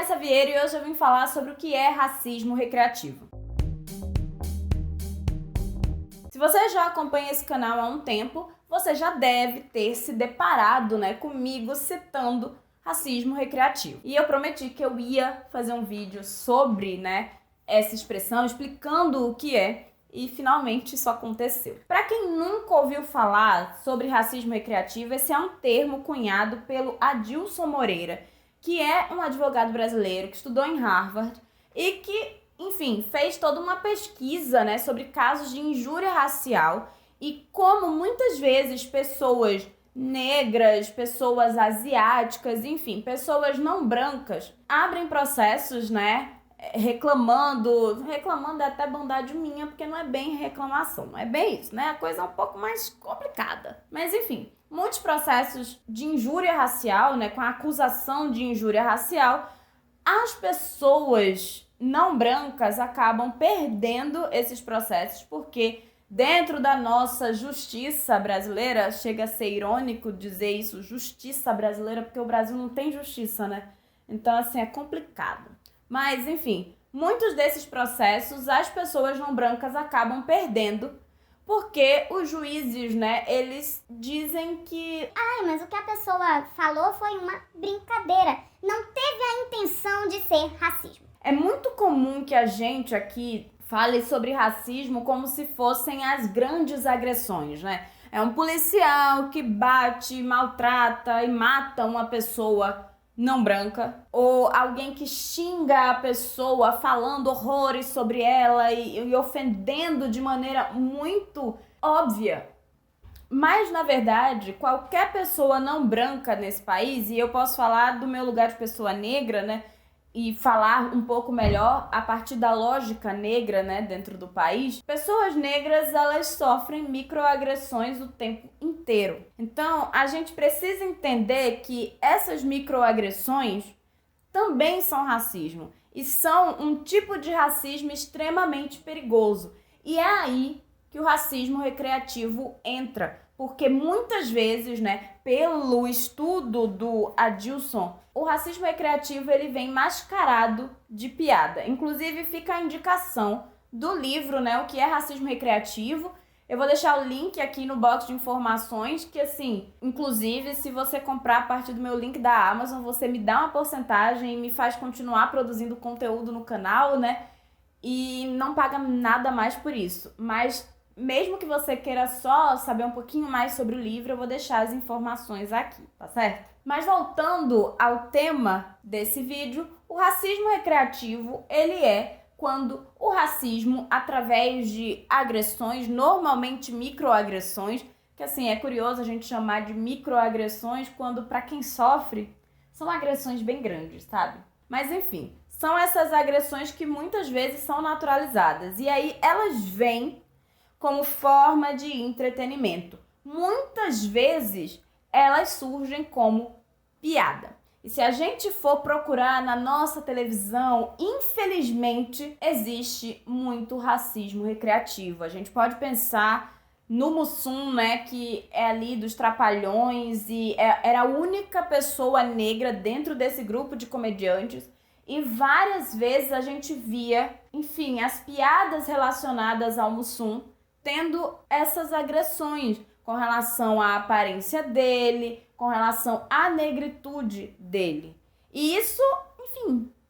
Vanessa Vieira e hoje eu vim falar sobre o que é racismo recreativo. Se você já acompanha esse canal há um tempo, você já deve ter se deparado, comigo citando racismo recreativo. E eu prometi que eu ia fazer um vídeo sobre, essa expressão, explicando o que é, e finalmente isso aconteceu. Para quem nunca ouviu falar sobre racismo recreativo, esse é um termo cunhado pelo Adilson Moreira, que é um advogado brasileiro que estudou em Harvard e que, fez toda uma pesquisa, sobre casos de injúria racial e como muitas vezes pessoas negras, pessoas asiáticas, pessoas não brancas abrem processos, reclamando é até bondade minha, porque não é bem reclamação, não é bem isso, A coisa é um pouco mais complicada. Mas muitos processos de injúria racial, com a acusação de injúria racial, as pessoas não brancas acabam perdendo esses processos, porque dentro da nossa justiça brasileira, chega a ser irônico dizer isso, justiça brasileira, porque o Brasil não tem justiça, Então, é complicado. Mas, muitos desses processos as pessoas não brancas acabam perdendo, porque os juízes, eles dizem que... mas o que a pessoa falou foi uma brincadeira, não teve a intenção de ser racismo. É muito comum que a gente aqui fale sobre racismo como se fossem as grandes agressões, É um policial que bate, maltrata e mata uma pessoa não branca, ou alguém que xinga a pessoa falando horrores sobre ela e ofendendo de maneira muito óbvia. Mas, na verdade, qualquer pessoa não branca nesse país, e eu posso falar do meu lugar de pessoa negra, e falar um pouco melhor a partir da lógica negra, dentro do país, pessoas negras, elas sofrem microagressões o tempo inteiro. Então, a gente precisa entender que essas microagressões também são racismo e são um tipo de racismo extremamente perigoso. E é aí que o racismo recreativo entra, porque muitas vezes, pelo estudo do Adilson, o racismo recreativo ele vem mascarado de piada. Inclusive, fica a indicação do livro, o que é racismo recreativo. Eu vou deixar o link aqui no box de informações, que inclusive, se você comprar a partir do meu link da Amazon, você me dá uma porcentagem e me faz continuar produzindo conteúdo no canal, E não paga nada mais por isso. Mas mesmo que você queira só saber um pouquinho mais sobre o livro, eu vou deixar as informações aqui, tá certo? Mas voltando ao tema desse vídeo, o racismo recreativo, ele é quando o racismo, através de agressões, normalmente microagressões, que é curioso a gente chamar de microagressões quando, para quem sofre, são agressões bem grandes, sabe? Mas são essas agressões que muitas vezes são naturalizadas. E aí elas vêm como forma de entretenimento. Muitas vezes elas surgem como piada. E se a gente for procurar na nossa televisão, infelizmente existe muito racismo recreativo. A gente pode pensar no Mussum, que é ali dos Trapalhões e era a única pessoa negra dentro desse grupo de comediantes. E várias vezes a gente via, as piadas relacionadas ao Mussum tendo essas agressões com relação à aparência dele, com relação à negritude dele. E isso,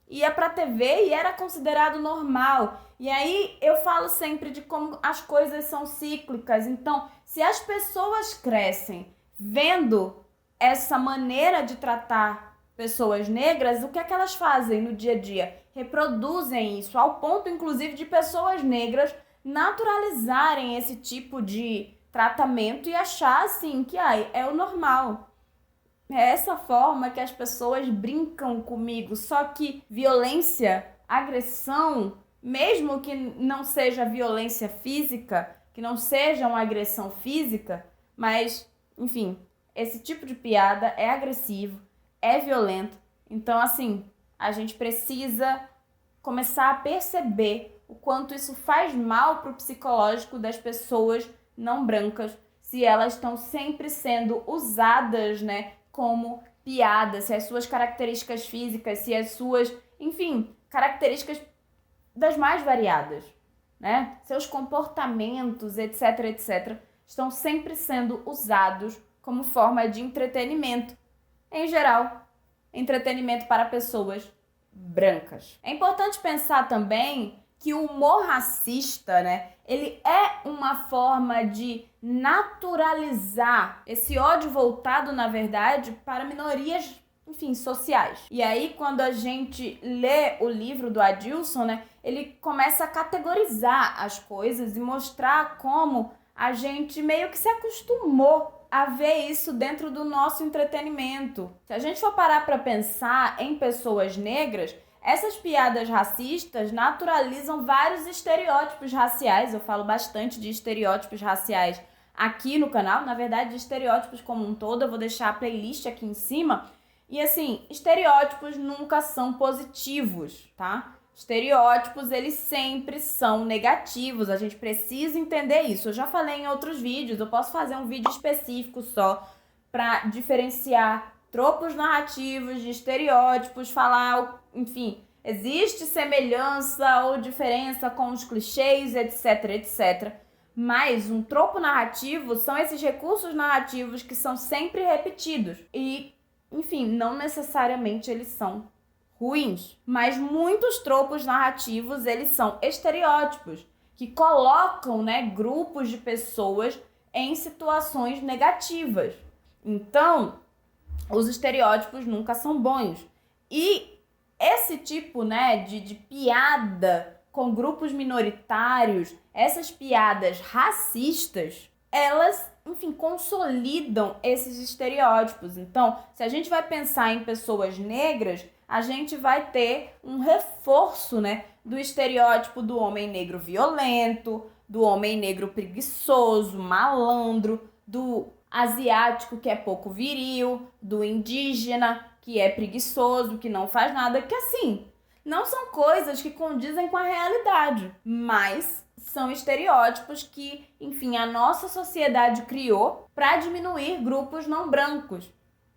ia pra TV e era considerado normal. E aí eu falo sempre de como as coisas são cíclicas. Então, se as pessoas crescem vendo essa maneira de tratar pessoas negras, o que é que elas fazem no dia a dia? Reproduzem isso, ao ponto, inclusive, de pessoas negras naturalizarem esse tipo de tratamento e achar, que é o normal. É essa forma que as pessoas brincam comigo. Só que violência, agressão, mesmo que não seja violência física, que não seja uma agressão física, mas, esse tipo de piada é agressivo, é violento. Então, a gente precisa começar a perceber o quanto isso faz mal para o psicológico das pessoas não brancas, se elas estão sempre sendo usadas, como piadas, se as suas características físicas, se as suas, enfim, características das mais variadas, né? Seus comportamentos, etc, etc, estão sempre sendo usados como forma de entretenimento. Em geral, entretenimento para pessoas brancas. É importante pensar também que o humor racista, né, ele é uma forma de naturalizar esse ódio voltado, na verdade, para minorias, enfim, sociais. E aí, quando a gente lê o livro do Adilson, né, ele começa a categorizar as coisas e mostrar como a gente meio que se acostumou a ver isso dentro do nosso entretenimento. Se a gente for parar para pensar em pessoas negras, essas piadas racistas naturalizam vários estereótipos raciais. Eu falo bastante de estereótipos raciais aqui no canal, na verdade, de estereótipos como um todo. Eu vou deixar a playlist aqui em cima. E assim, estereótipos nunca são positivos, tá? Estereótipos, eles sempre são negativos. A gente precisa entender isso. Eu já falei em outros vídeos, eu posso fazer um vídeo específico só para diferenciar tropos narrativos de estereótipos, falar, enfim, existe semelhança ou diferença com os clichês, etc, etc. Mas um tropo narrativo são esses recursos narrativos que são sempre repetidos. E, enfim, não necessariamente eles são ruins. Mas muitos tropos narrativos, eles são estereótipos que colocam, né, grupos de pessoas em situações negativas. Então, os estereótipos nunca são bons. E esse tipo, né, de piada com grupos minoritários, essas piadas racistas, elas, enfim, consolidam esses estereótipos. Então, se a gente vai pensar em pessoas negras, a gente vai ter um reforço, né, do estereótipo do homem negro violento, do homem negro preguiçoso, malandro, do asiático que é pouco viril, do indígena que é preguiçoso, que não faz nada, que assim, não são coisas que condizem com a realidade, mas são estereótipos que, enfim, a nossa sociedade criou para diminuir grupos não brancos,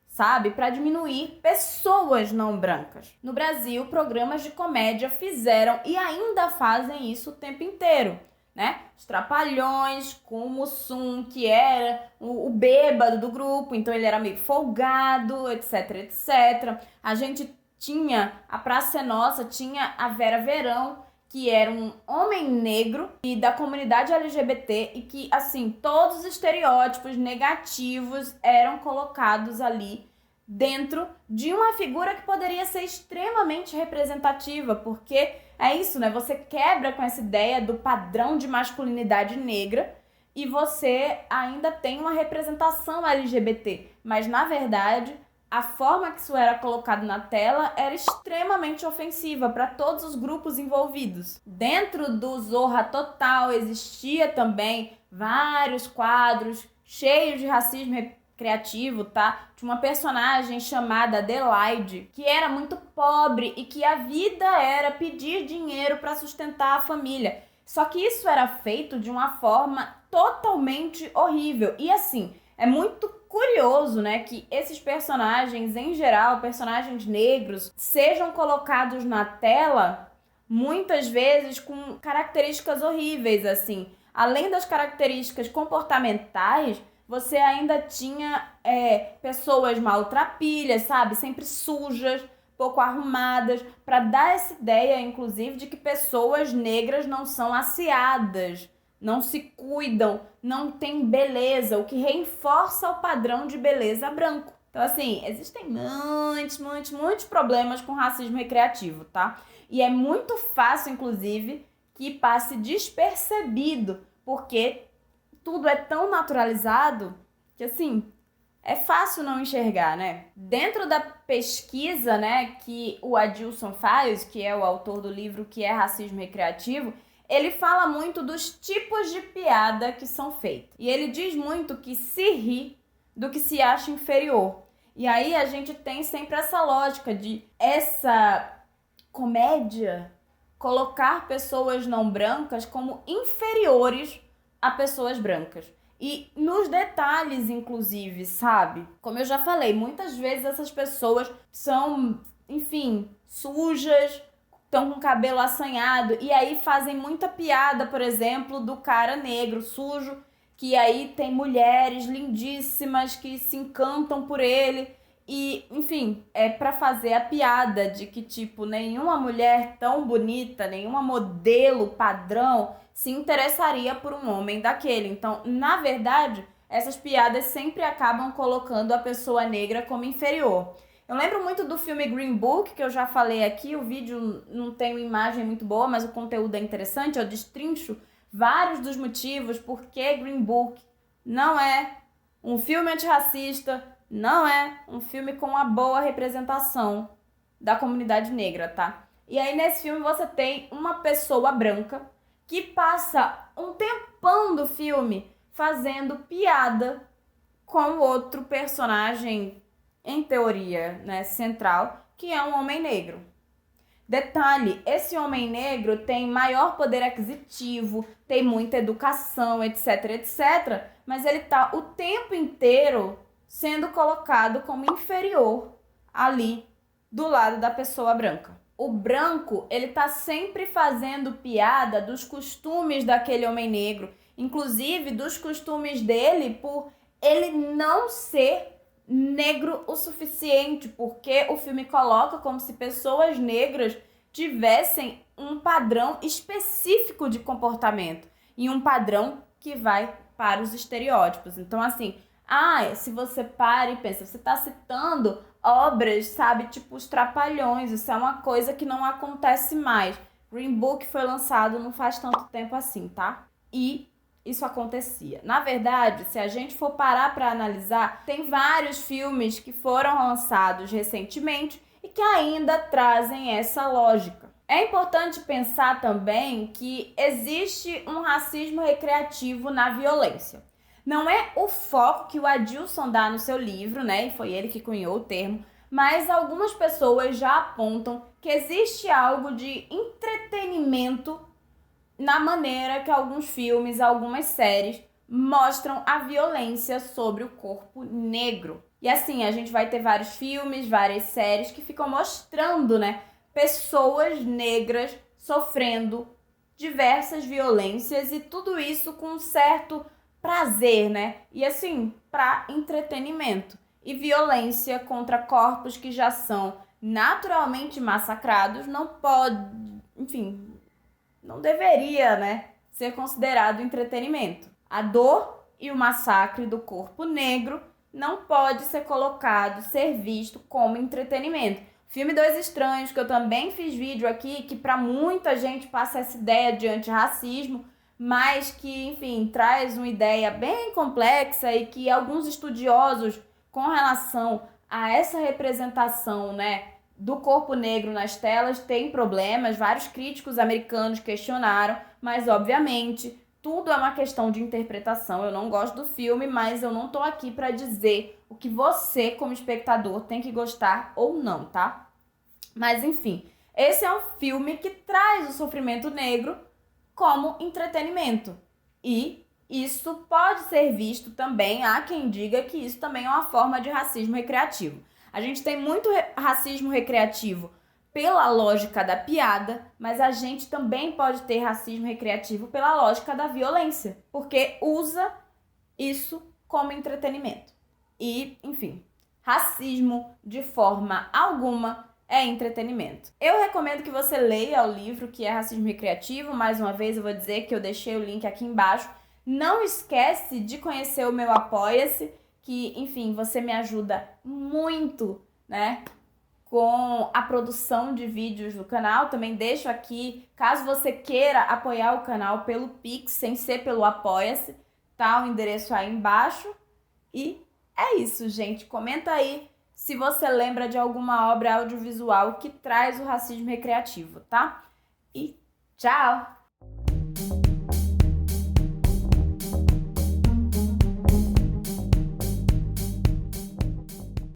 sabe? Para diminuir pessoas não brancas. No Brasil, programas de comédia fizeram e ainda fazem isso o tempo inteiro, né? Os Trapalhões, com o Mussum, que era o bêbado do grupo, então ele era meio folgado, etc, etc. A gente tinha a Praça é Nossa, tinha a Vera Verão, que era um homem negro e da comunidade LGBT e que, assim, todos os estereótipos negativos eram colocados ali dentro de uma figura que poderia ser extremamente representativa, porque é isso, né? Você quebra com essa ideia do padrão de masculinidade negra e você ainda tem uma representação LGBT, mas na verdade a forma que isso era colocado na tela era extremamente ofensiva para todos os grupos envolvidos. Dentro do Zorra Total existia também vários quadros cheios de racismo criativo, tá? Tinha uma personagem chamada Adelaide, que era muito pobre e que a vida era pedir dinheiro para sustentar a família. Só que isso era feito de uma forma totalmente horrível. E assim, é muito curioso, né, que esses personagens, em geral, personagens negros, sejam colocados na tela muitas vezes com características horríveis, assim. Além das características comportamentais, você ainda tinha pessoas maltrapilhas, sabe? Sempre sujas, pouco arrumadas, para dar essa ideia, inclusive, de que pessoas negras não são asseadas, não se cuidam, não têm beleza, o que reforça o padrão de beleza branco. Então, assim, existem muitos problemas com racismo recreativo, tá? E é muito fácil, inclusive, que passe despercebido, porque tudo é tão naturalizado que, assim, é fácil não enxergar, né? Dentro da pesquisa, né, que o Adilson faz, que é o autor do livro Que é Racismo Recreativo, ele fala muito dos tipos de piada que são feitas. E ele diz muito que se ri do que se acha inferior. E aí a gente tem sempre essa lógica de essa comédia colocar pessoas não brancas como inferiores a pessoas brancas. E nos detalhes, inclusive, sabe? Como eu já falei, muitas vezes essas pessoas são, enfim, sujas, estão com o cabelo assanhado e aí fazem muita piada, por exemplo, do cara negro sujo, que aí tem mulheres lindíssimas que se encantam por ele. E, enfim, é pra fazer a piada de que, tipo, nenhuma mulher tão bonita, nenhuma modelo padrão se interessaria por um homem daquele. Então, na verdade, essas piadas sempre acabam colocando a pessoa negra como inferior. Eu lembro muito do filme Green Book, que eu já falei aqui. O vídeo não tem uma imagem muito boa, mas o conteúdo é interessante. Eu destrincho vários dos motivos por que Green Book não é um filme antirracista, não é um filme com uma boa representação da comunidade negra, tá? E aí nesse filme você tem uma pessoa branca que passa um tempão do filme fazendo piada com outro personagem, em teoria, né, central, que é um homem negro. Detalhe, esse homem negro tem maior poder aquisitivo, tem muita educação, etc, etc, mas ele tá o tempo inteiro sendo colocado como inferior ali do lado da pessoa branca. O branco, ele tá sempre fazendo piada dos costumes daquele homem negro, inclusive dos costumes dele por ele não ser negro o suficiente, porque o filme coloca como se pessoas negras tivessem um padrão específico de comportamento e um padrão que vai para os estereótipos. Então, assim, se você para e pensa, você está citando obras, sabe, tipo Os Trapalhões, isso é uma coisa que não acontece mais. Green Book foi lançado não faz tanto tempo assim, tá? E isso acontecia. Na verdade, se a gente for parar para analisar, tem vários filmes que foram lançados recentemente e que ainda trazem essa lógica. É importante pensar também que existe um racismo recreativo na violência. Não é o foco que o Adilson dá no seu livro, né? E foi ele que cunhou o termo, mas algumas pessoas já apontam que existe algo de entretenimento na maneira que alguns filmes, algumas séries mostram a violência sobre o corpo negro. E assim, a gente vai ter vários filmes, várias séries que ficam mostrando, né, pessoas negras sofrendo diversas violências e tudo isso com um certo prazer, né? E assim, para entretenimento. E violência contra corpos que já são naturalmente massacrados não pode, enfim, não deveria, né, ser considerado entretenimento. A dor e o massacre do corpo negro não pode ser colocado, ser visto como entretenimento. Filme Dois Estranhos, que eu também fiz vídeo aqui, que para muita gente passa essa ideia de antirracismo, mas que, enfim, traz uma ideia bem complexa e que alguns estudiosos com relação a essa representação, né, do corpo negro nas telas tem problemas, vários críticos americanos questionaram, mas obviamente tudo é uma questão de interpretação. Eu não gosto do filme, mas eu não tô aqui para dizer o que você, como espectador, tem que gostar ou não, tá? Mas enfim, esse é um filme que traz o sofrimento negro como entretenimento. E isso pode ser visto também, há quem diga que isso também é uma forma de racismo recreativo. A gente tem muito racismo recreativo pela lógica da piada, mas a gente também pode ter racismo recreativo pela lógica da violência, porque usa isso como entretenimento. E, enfim, racismo de forma alguma é entretenimento. Eu recomendo que você leia o livro que é Racismo Recreativo. Mais uma vez eu vou dizer que eu deixei o link aqui embaixo. Não esquece de conhecer o meu Apoia-se, que, enfim, você me ajuda muito, né, com a produção de vídeos do canal. Também deixo aqui, caso você queira apoiar o canal pelo Pix, sem ser pelo Apoia-se, tá o endereço aí embaixo. E é isso, gente. Comenta aí se você lembra de alguma obra audiovisual que traz o racismo recreativo, tá? E tchau!